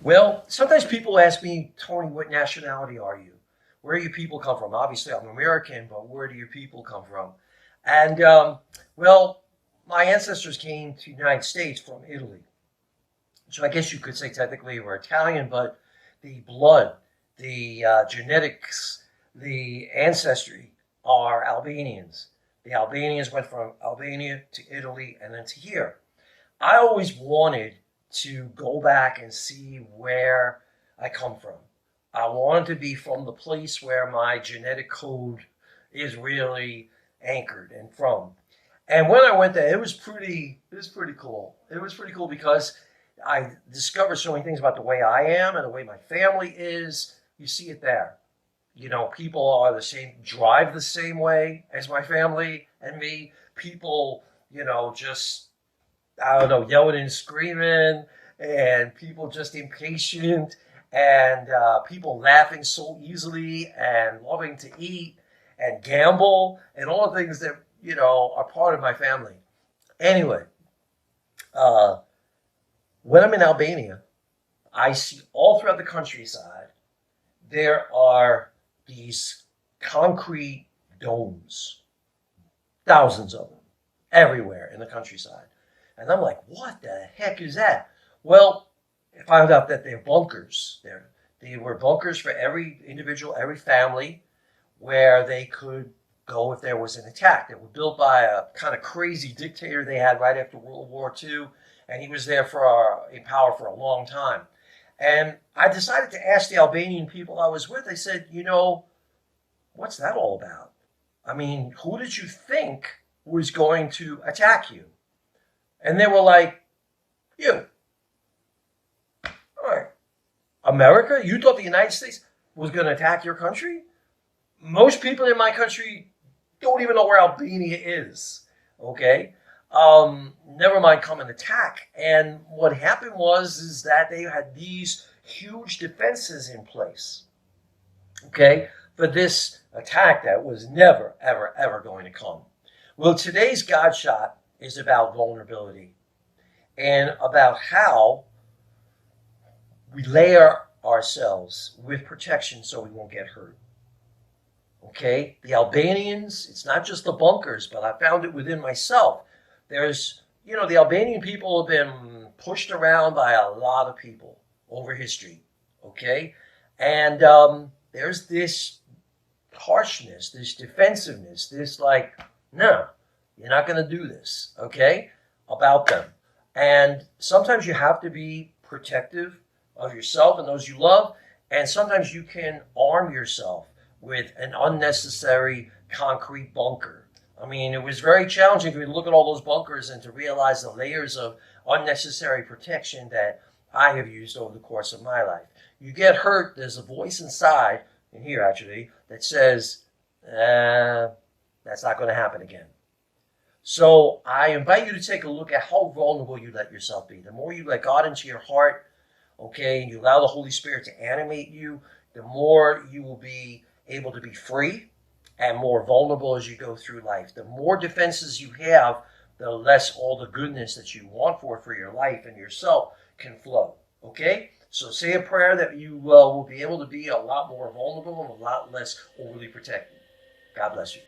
Well, sometimes people ask me, Tony, what nationality are you? Where do your people come from? Obviously, I'm American, but where do your people come from? And, well, my ancestors came to the United States from Italy. So I guess you could say technically we're Italian, but the blood, the genetics, the ancestry are Albanians. The Albanians went from Albania to Italy and then to here. I always wanted to go back and see where I come from. I wanted to be from the place where my genetic code is really anchored and from. And when I went there, it was pretty cool. It was pretty cool because I discovered so many things about the way I am and the way my family is. You see it there. People are the same, drive the same way as my family and me. People, just I don't know, yelling and screaming, and people just impatient, and people laughing so easily, and loving to eat and gamble, and all the things that are part of my family. Anyway, uh, when I'm in Albania, I see all throughout the countryside there are these concrete domes, thousands of them, everywhere in the countryside. And I'm like, what the heck is that? Well, I found out that they're bunkers. They were bunkers for every individual, every family, where they could go if there was an attack. They were built by a kind of crazy dictator they had right after World War II, and he was there in power for a long time. And I decided to ask the Albanian people I was with. I said, what's that all about? I mean, who did you think was going to attack you? And they were like, you. All right. America? You thought the United States was going to attack your country? Most people in my country don't even know where Albania is. Okay? Never mind come and attack. And what happened is that they had these huge defenses in place. Okay? For this attack that was never, ever, ever going to come. Well, today's God shot is about vulnerability and about how we layer ourselves with protection so we won't get hurt. Okay? The Albanians, it's not just the bunkers, but I found it within myself. The Albanian people have been pushed around by a lot of people over history. Okay? And there's this harshness, this defensiveness, this like, no, you're not going to do this, okay, about them. And sometimes you have to be protective of yourself and those you love. And sometimes you can arm yourself with an unnecessary concrete bunker. I mean, it was very challenging for me to look at all those bunkers and to realize the layers of unnecessary protection that I have used over the course of my life. You get hurt, there's a voice inside, in here actually, that says, that's not going to happen again. So I invite you to take a look at how vulnerable you let yourself be. The more you let God into your heart, okay, and you allow the Holy Spirit to animate you, the more you will be able to be free and more vulnerable as you go through life. The more defenses you have, the less all the goodness that you want for your life and yourself can flow. Okay? So say a prayer that you will be able to be a lot more vulnerable and a lot less overly protected. God bless you.